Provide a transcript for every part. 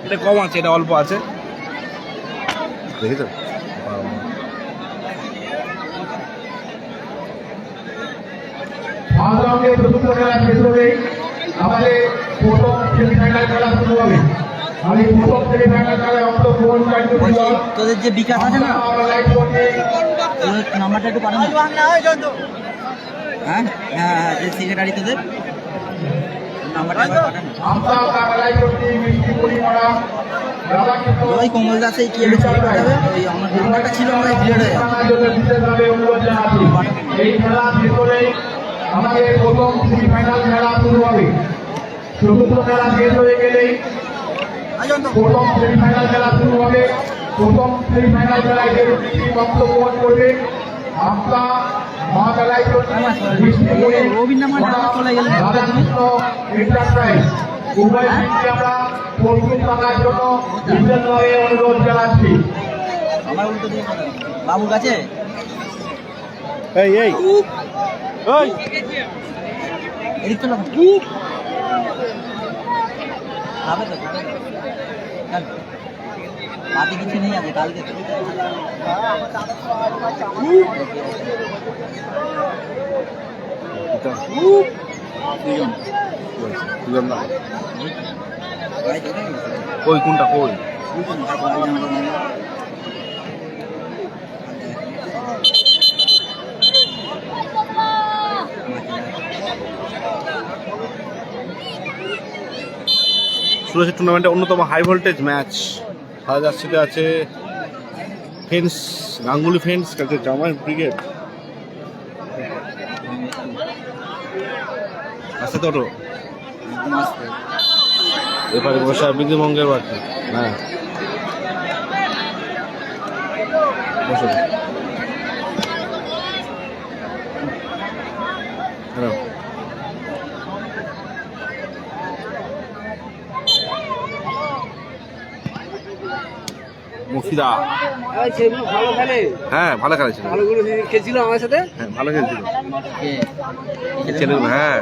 এটা কম আছে, এটা অল্প আছে, দেখেছো? আমাদের প্রথম সেমিফাইনাল খেলা শুরু হবে। তোদের যে বিকাশ আছে না, নাম্বারটা একটু পাঠানো। হ্যাঁ হ্যাঁ, যে সেক্রেটারি তোদের নাম্বারটা পাঠানো। ওই কমল দাস এই কি একটা ছবি পাঠাবে, ওই আমার নাম্বারটা ছিল, আমার ডিলিট হয়ে যাবে। এই খেলা শেষ হলেই আমাদের প্রথম সেমিফাইনাল খেলা শুরু হবে। চতুর্থ খেলা শেষ হয়ে গেলেই প্রথম সেমিফাইনাল খেলা শুরু হবে। প্রথম সেমিফাইনাল খেলায় যে ব্যক্তি অংশগ্রহণ করবে আমরা মা খেলায় উভয় টিমকে আমরা প্রস্তুত থাকার জন্য বিশেষভাবে অনুরোধ জানাচ্ছি। আমার উল্টো দিয়ে বাবুর কাছে এই এই এই এদিক তো লাগবে তো বাকি কিছু নেই আছে কালকে কই কোনটা কই সুরেশ টুর্নামেন্টে অন্যতম হাই ভোল্টেজ ম্যাচ সারা জার্সিতে আছে ফেন্স, গাঙ্গুলি ফেন্স কাছে জামাই ব্রিগেড আছে তো এবারে বসা বিদ্যুমঙ্গের বাড়ি। হ্যাঁ বসো মুফিদা ভালো খেলে, হ্যাঁ ভালো খেলেছিল, ভালো খেলছিল আমার সাথে, হ্যাঁ ভালো খেলছিল ছেলেগুলো, হ্যাঁ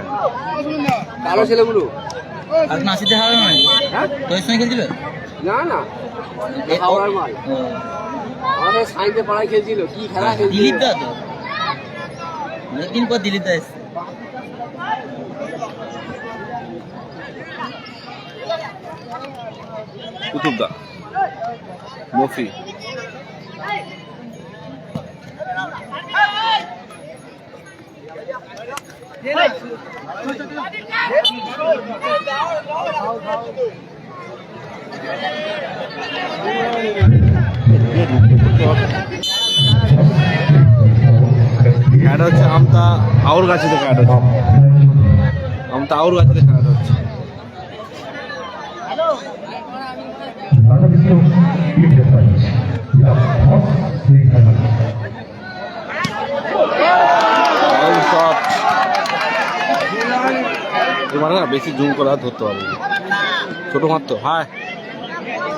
ভালো ছেলেগুলো। নাসিতে হারানো নাই, তোর সঙ্গে খেলছিল না না হাওড়ার মাল, আমাদের সাইন্সে পাড়ায় খেলছিল। কি খেলা খেলছিল দিলীপ দা, তো অনেকদিন পর দিলীপ দা এসছে। কুতুবদা মফি ক্যাড হচ্ছে আমতা আউর গাছিতে, ক্যাড হচ্ছে আমতা আউর গাছিতে ক্যাড হচ্ছে। মানে না বেশি জুম করে ধরতে পারবে, ছোট মাত্র। হ্যাঁ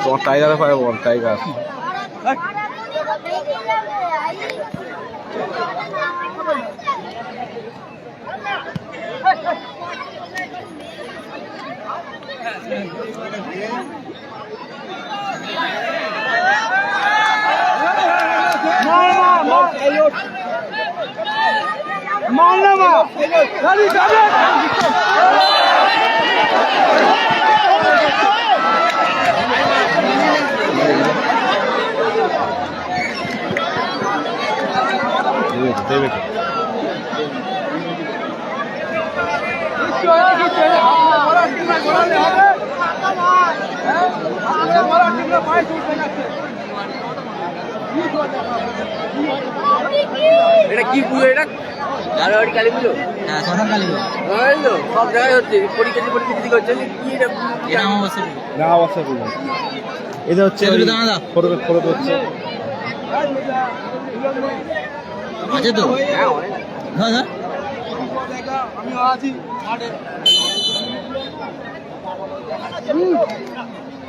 তোমার টাইগারে পাবে, বল টাইগার দেবে তো। এটা কি পুজো? এটা জানুয়ারি কালী পুজো। হ্যাঁ শ্মশান কালী সব জায়গায় হচ্ছে পরীক্ষা করছে কি এটা অমাবস্যা না অবস্থা পুজো এটা হচ্ছে এগুলো দানা দাও। ফটো হচ্ছে আছে তো হ্যাঁ হ্যাঁ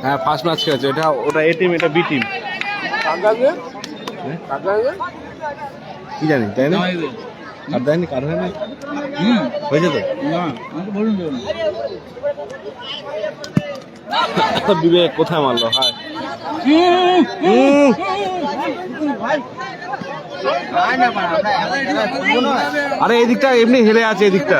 হ্যাঁ ফার্স্ট ম্যাচ খেলেছে এটা ওটা এ টিম এটা বি টিম কি জানি তাই না আর দেয়নি কার হয় না হয়েছে তো বিবেক কোথায় মারলো হ্যাঁ আরে এদিকটা এমনি হেলে আছে এদিকটা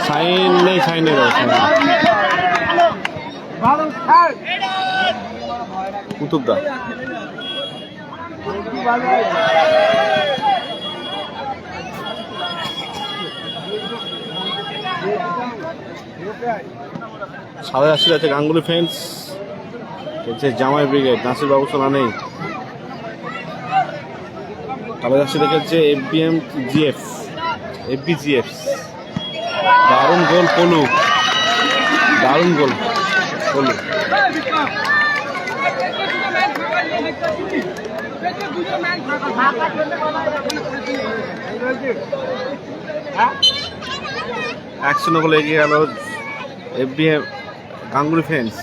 সাইন নেই কুতুবদা সাদা জার্সি আছে গাঙ্গুলি ফ্রেন্ডস হচ্ছে জামাই ব্রিগেড নাসির বাবু সোনা নেই সাদা জার্সি দেখেছে এফবিজিএফ দারুণ গোল পলু অ্যাকশন বলে এগিয়ে গেল এফবিএম গাঙ্গুলি ফ্রেন্ডস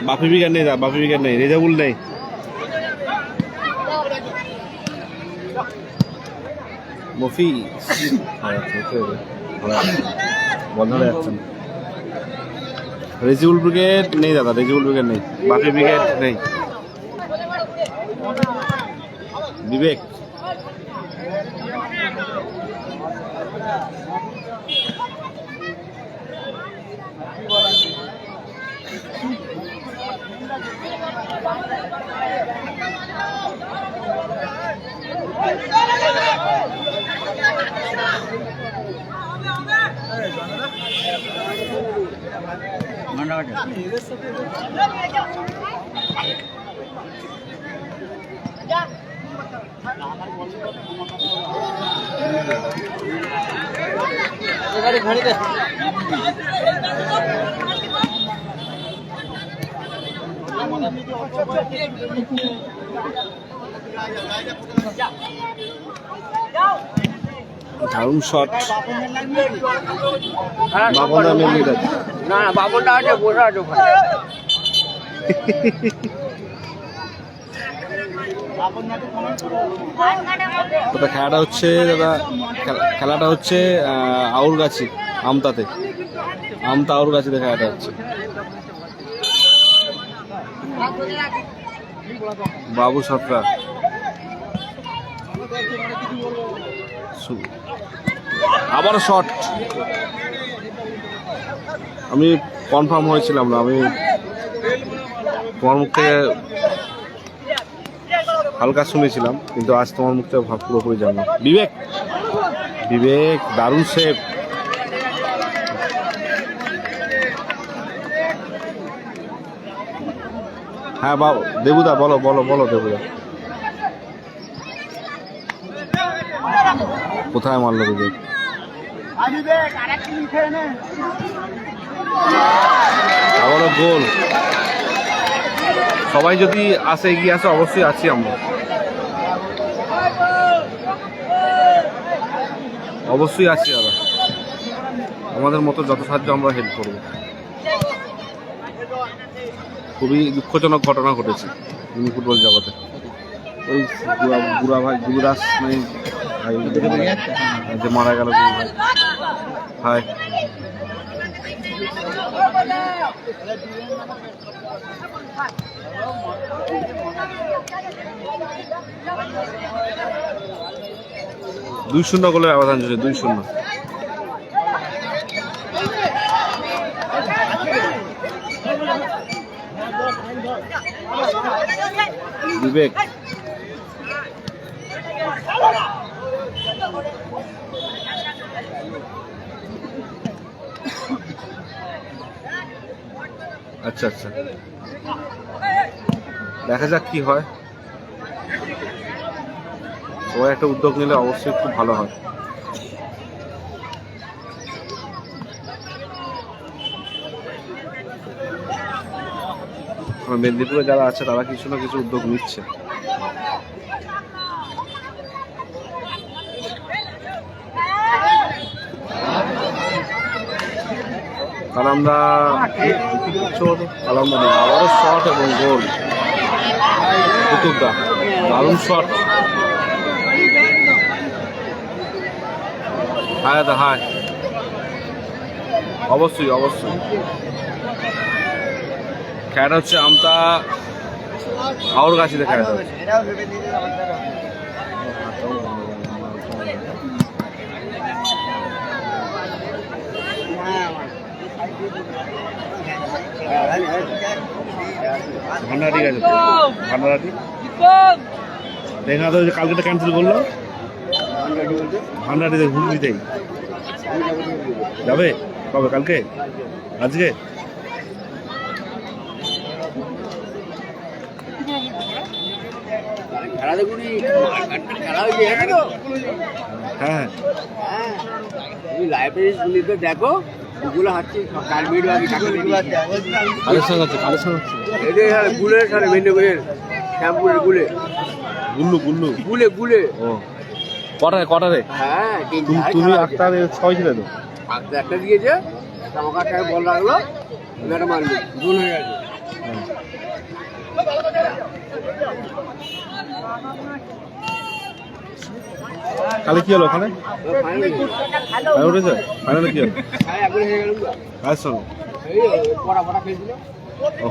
বাপি বিঘার নেই রেজাবুল নেই মফি বন্ধ হয়ে যাচ্ছে রেজিবুল ব্রিগেড নেই দাদা নেই বাপি ব্রিগেড নেই বিবেক দারুণ শট বাবনদা মেন লিডার না বাবনটা আছে বসে আছে ওটা খেলাটা হচ্ছে দাদা খেলাটা হচ্ছে আউরগাছি আমতা আউরগাছিতে খেলাটা হচ্ছে বাবু সরকার আবার শট আমি কনফার্ম হয়েছিলাম না আমি তোমার মুখ থেকে হালকা শুনেছিলাম কিন্তু আজ তোমার মুখ থেকে পুরোপুরি জানলাম বিবেক দারুণ সেভ হ্যাঁ দেবুদা বলো দেবুদা কোথায় মারলো বিবেক আবারও গোল সবাই যদি এগিয়ে আসে অবশ্যই আছি আমরা অবশ্যই আছি আমরা আমাদের মতো যত সাহায্য আমরা হেল্প করব খুবই দুঃখজনক ঘটনা ঘটেছে ফুটবল জগতে ওই বুড়া ভাই যুবরাজ নাই ভাই যে মারা গেল ভাই। দুই 2-0 গোলের ব্যবধান চলছে, 2-0। বিবেক আচ্ছা আচ্ছা, দেখা যাক কি হয়। সবাই একটা উদ্যোগ নিলে অবশ্যই খুব ভালো হয়। মেদিনীপুরে যারা আছে তারা কিছু না কিছু উদ্যোগ নিচ্ছে। আলামদা আবারও শট এবং গোল। কুতুবদা দারুণ শট। হ্যাঁ দা হ্যাঁ, অবশ্যই অবশ্যই। খেলাটা হচ্ছে আমতা আউর গাছিতে খেলাটা হচ্ছে। ভান্ডারি গেছে, ভান্ডারি দেখা তো কালকেটা ক্যান্সেল করলো। ভান্ডারিতে হুগলিতেই যাবে কবে? কালকে? আজকে? হ্যাঁ লাইব্রেরি দেখো গুলো হাঁটছি কালেকশন আছে, কালেকশন আছে। গুলের সাথে মেদিনীপুরের শ্যামপুরের গুলে গুল্লু গুল্লু গুলে গুলে। ও কটারে কটারে? হ্যাঁ তুমি একটা 6 ছিলে তো? একটা দিয়েছে, আমাকে একটা বল রাখলো, একটা মারলো, গোল হয়ে গেছে। কালে কি হলো ওখানে? উঠেছে ফাইনালে কি হলো? কার সঙ্গে?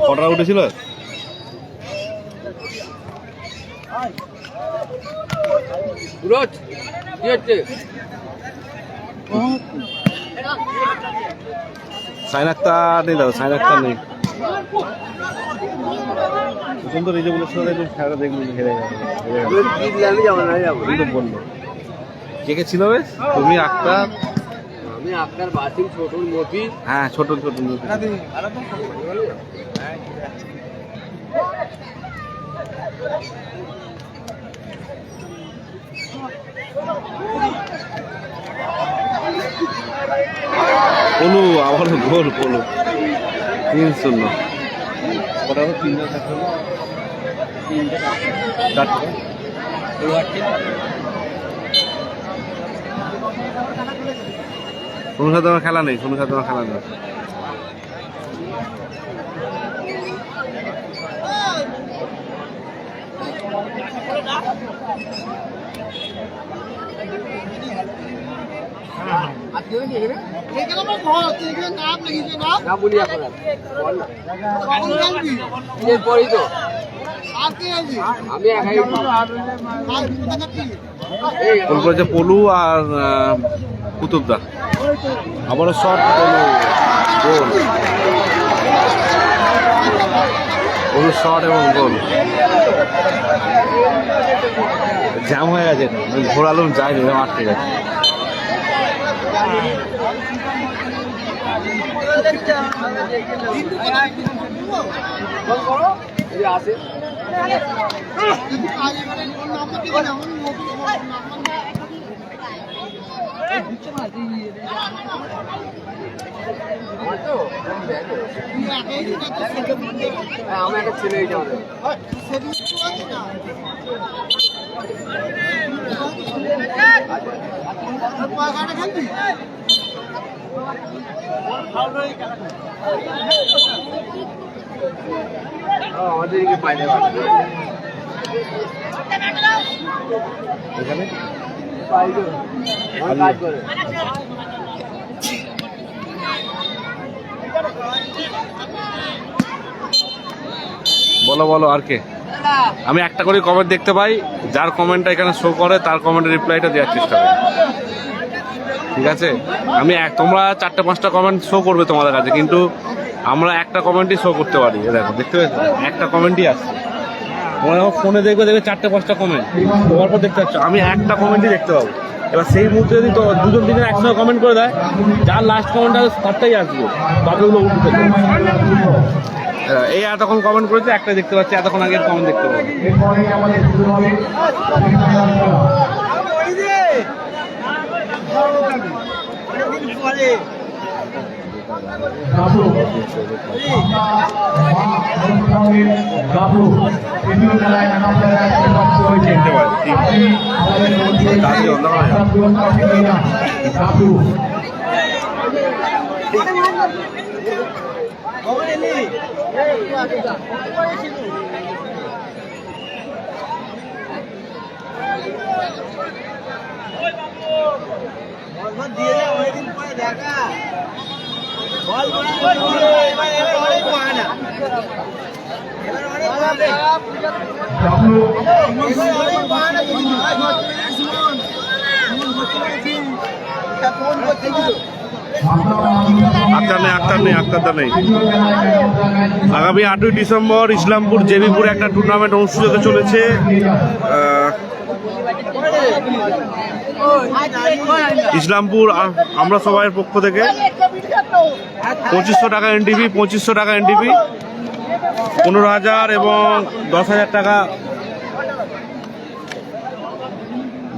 কটা উঠেছিল? সাইন আক্তার নেই দাদা, সাইন আক্তার নেই। সুন্দর এই যে বলে খেলাটা দেখলি হেরে গেল বললো। কে কে ছিল বেশ? তুমি আক্তার, আমি আক্তার, বাসিম, ছোট মফি। হ্যাঁ ছোট ছোট পলু আবার গোল। পলু 3-0। ওটা 3-4 সোনুর সাথে আমার খেলা নেই, সোনুর সাথে আমার খেলা নেই। গোল করেছে পলু আর কুতুবদা। আবারও শট, গোল। পলু শট এবং গোল। জ্যাম হয়ে গেছে, ঘোরালুম যায়নি, আটকে গেছে। আছে আমি একটা ছেলে আমাদেরকে পাইলে এখানে কাজ করে বলো বলো আর কে? আমি একটা করে কমেন্ট দেখতে পাই, যার কমেন্টটা এখানে শো করে তার কমেন্টের রিপ্লাইটা দেওয়ার চেষ্টা করি, ঠিক আছে? তোমরা 4-5টা কমেন্ট শো করবে তোমাদের কাছে, কিন্তু আমরা একটা কমেন্টই শো করতে পারি। দেখো, দেখতে পেয়েছো, একটা কমেন্টই আসছে। তোমরা যখন ফোনে দেখবে 4-5টা কমেন্ট, তোমার পর দেখতে পাচ্ছ, আমি একটা কমেন্টই দেখতে পাবো। এবার সেই মুহূর্তে যদি তো 2-3 একসঙ্গে কমেন্ট করে দেয়, যার লাস্ট কমেন্ট আসবে তারটাই আসবে, বাকিগুলো উঠতে এই এতক্ষণ কমেন্ট করেছে, একটা দেখতে পাচ্ছি, এতক্ষণ আগের কমেন্ট দেখতে পাবো। এরপরে আমাদের শুরু হবে সেমিফাইনাল খেলা। গাবু গাবু তৃতীয় খেলায় চিনতে পারি, গাবু আক্তার নেই। আগামী 8ই ডিসেম্বর ইসলামপুর জেবিপুরে একটা টুর্নামেন্ট অনুষ্ঠিত হতে চলেছে। ইসলামপুর আমরা সবাইয়ের পক্ষ থেকে 2500 টাকা এনটিভি, 2500 টাকা এনটিভি, 15,000 এবং 10,000 টাকা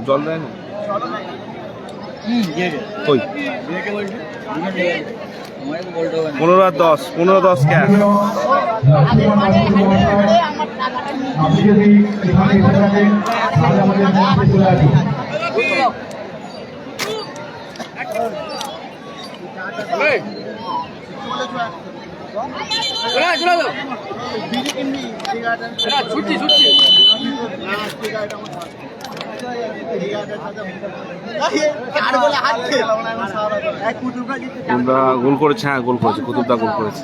জল দেয় না ওই 15-10 ক্যাশ। আপনি যদি এখানে এসে থাকেন তাহলে আমাদের মঞ্চে চলে আসুন। গোল করেছে, হ্যাঁ গোল করেছে, কুতুবদা গোল করেছে।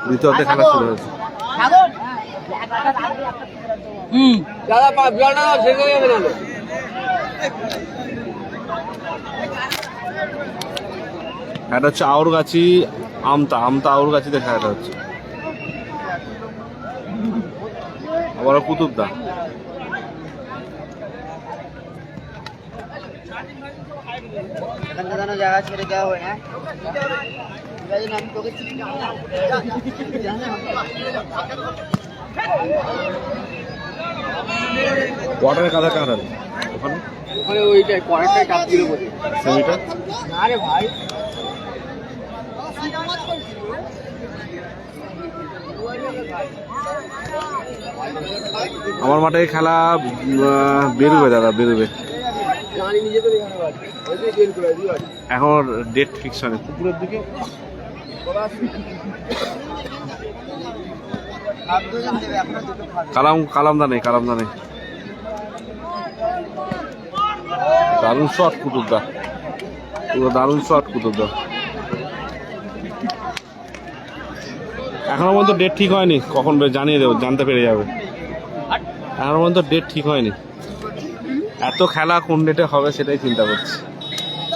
দ্বিতীয়তে খেলা শুরু হয়েছে। এটা হচ্ছে আউরগাছি আমতা আউরগাছিতে খেলাটা হচ্ছে। আবার কুতুবদা জায়গা ছেড়ে দেওয়া হয় না। কোয়ার্টারে কাদা কার ওখানে ওখানে ওইটাই কোয়ার্টারটাই টাপ দিল বলে সেমিটা। আরে ভাই আমার মাঠে খেলা বেরোবে দাদা, বেরোবে। এখন ডেট ফিক্স হয়নি। পুকুরের দিকে কালামদা নেই। দারুণ শট কুতুবদা, পুরো দারুণ শট কুতুবদা। এখনো পর্যন্ত ডেট ঠিক হয়নি, কখন জানিয়ে দেবো, জানতে পেরে যাবে। এখনো পর্যন্ত ডেট ঠিক হয়নি। এত খেলা কোন ডেটে হবে সেটাই চিন্তা করছি।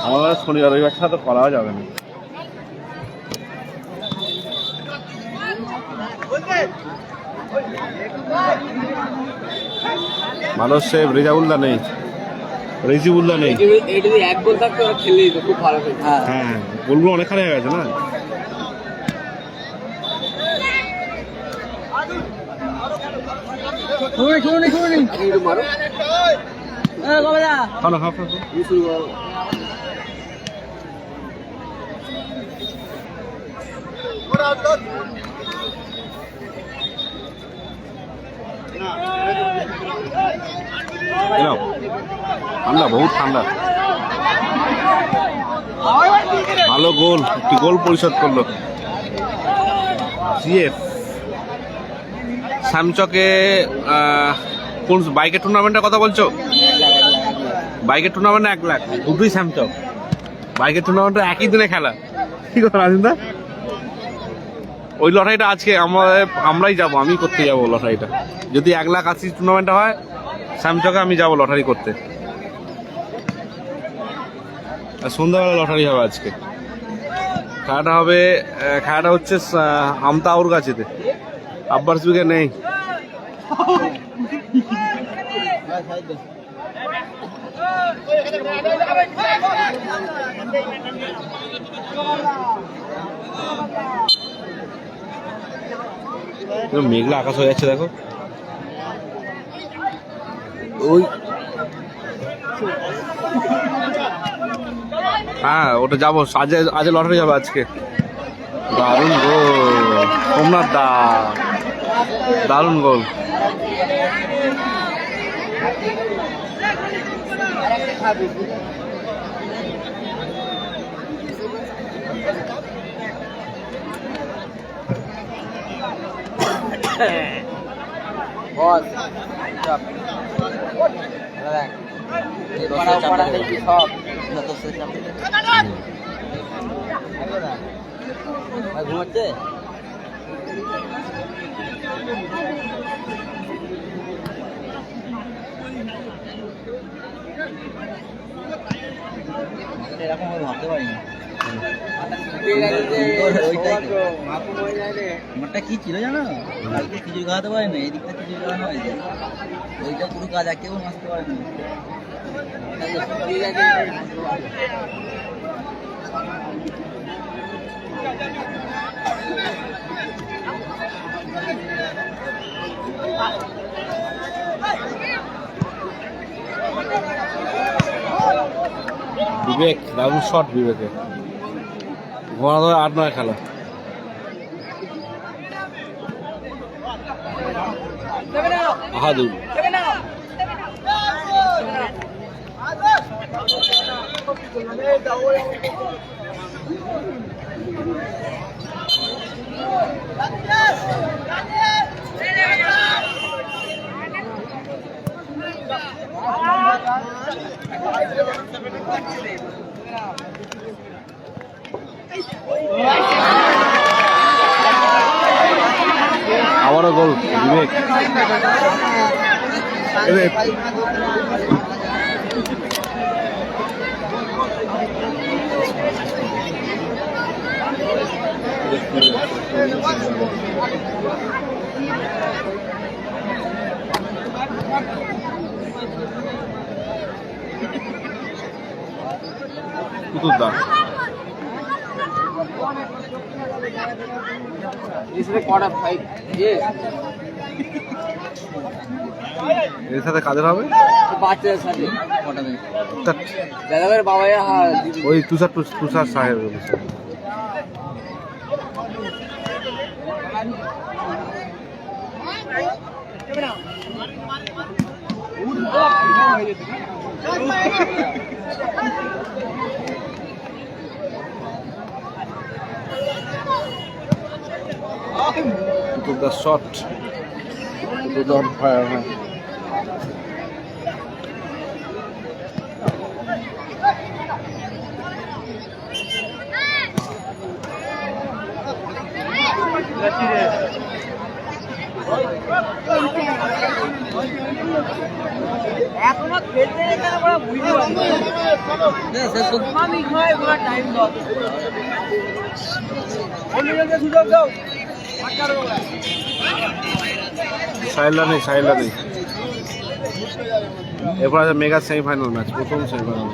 আমার শনিবার রবিবার ছাড়া তো করাও যাবে না। ভালো সেভ, রেজিবুল্লাহ নেই। এক গোল থাকতো খেলে দিত, খুব ভালো খেলতো। হ্যাঁ, গোলগুলো অনেকখানি হয়ে গেছে না। ঠান্ডা, বহুত ঠান্ডা। ভালো গোল, একটি গোল পরিশোধ করলো জিএফ। শ্যামচকে কোন বাইকের টুর্নামেন্টের কথা বলছো? বাইকের টুর্নামেন্ট 1 লাখ, দুটোই শ্যামচক। বাইকের টুর্নামেন্টে একই দিনে খেলা, কি কথা রাজিন্দা? ওই লটারিটা আজকে আমরাই যাবো, আমি করতে যাবো লটারিটা। যদি 1,80,000 টুর্নামেন্টটা হয় শ্যামচকে, আমি যাবো লটারি করতে। আর সন্ধ্যাবেলা লটারি হবে আজকে। খেলাটা হচ্ছে আমতা ওর কাছেতে, আব্বার স্পিকার নেই। মেঘলা আকাশ হয়ে যাচ্ছে দেখো। ওই হ্যাঁ, ওটা যাবো আজ লটারি যাবো আজকে। দারুণ গোল সোমনাথ দা, দারুণ গোল। ঘুমাচ্ছে এরকম ভাবতে পারিনি। আমারটা কি ছিল জানো, কালকে খিচুড়ি খাওয়াতে পারে না, এদিকটা খিচুড়ি খাওয়ানো হয়েছে, ওইটা পুরো কাজ কেউ মাসতে পারে না। বিবেক দারুণ শট, বিবেকে ঘোড়া ধরে 8-9 খেলা। আহাদুল আবারও গোল বিবেক। কুতুবদা এর সাথে কাদের হবে? বাচ্চাদের সাথে বাবা ওই তুষার সাহেব। কুতুবদার শট, কুতুবদার ফায়ার। হ্যাঁ, এখনো খেলতে বুঝতে পারছি টাইম দাও, সুযোগ দাও। সাইলা নেই এরপর আছে মেগা সেমিফাইনাল ম্যাচ, প্রথম সেমিফাইনাল।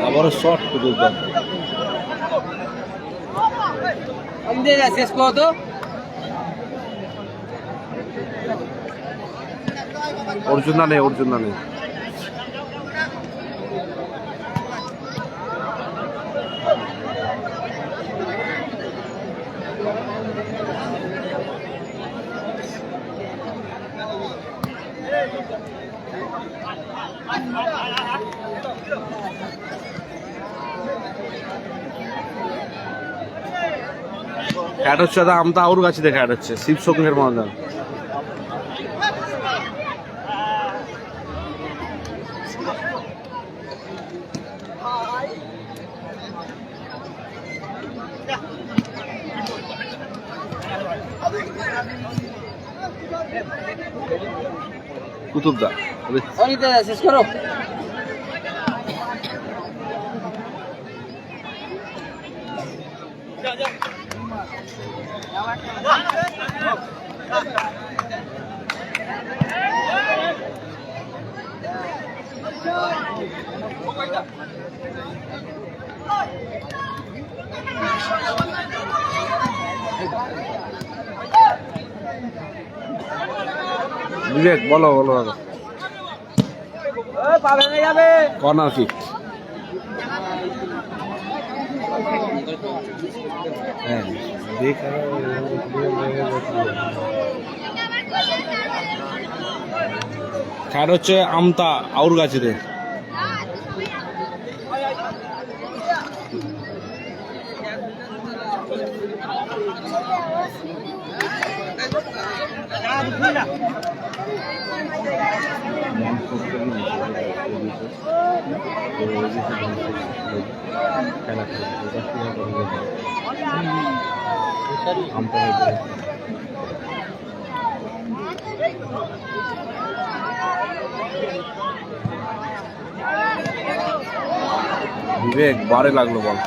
আবারও শর্ট কুতুবদা। শেষ করো তো। অর্জুন নেই, অর্জুন নেই। খ্যাট হচ্ছে দাদা, আমতা আউর গাছি দেখে খ্যাট হচ্ছে শিব সঙ্গের ময়দান। কুতুবদা শেষ করো। বিবেক বলো বলো দাদা। Corner kick. হ্যাঁ খ্যাট হচ্ছে আমতা আউর গাছিতে। বিবেক বারে লাগলো বল।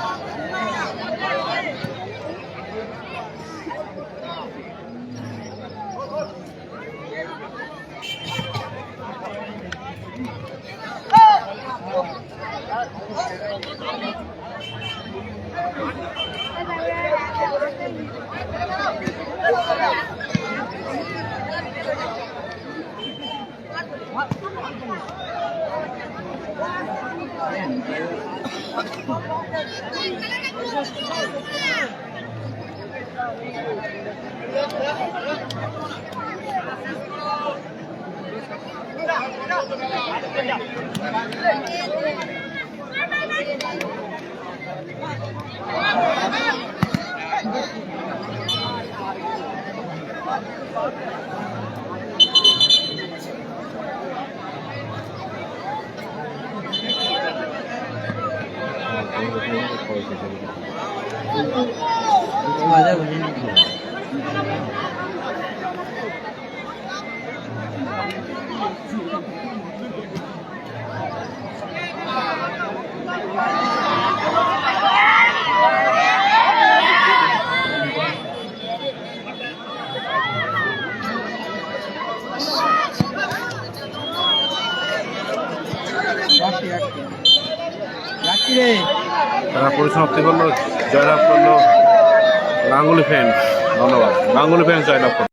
তারা পরিসমাপ্তি করলো, জয়লাভ করলো গাঙ্গুলি ফ্যান্স। ধন্যবাদ। গাঙ্গুলি ফ্যান্স জয়লাভ করলো।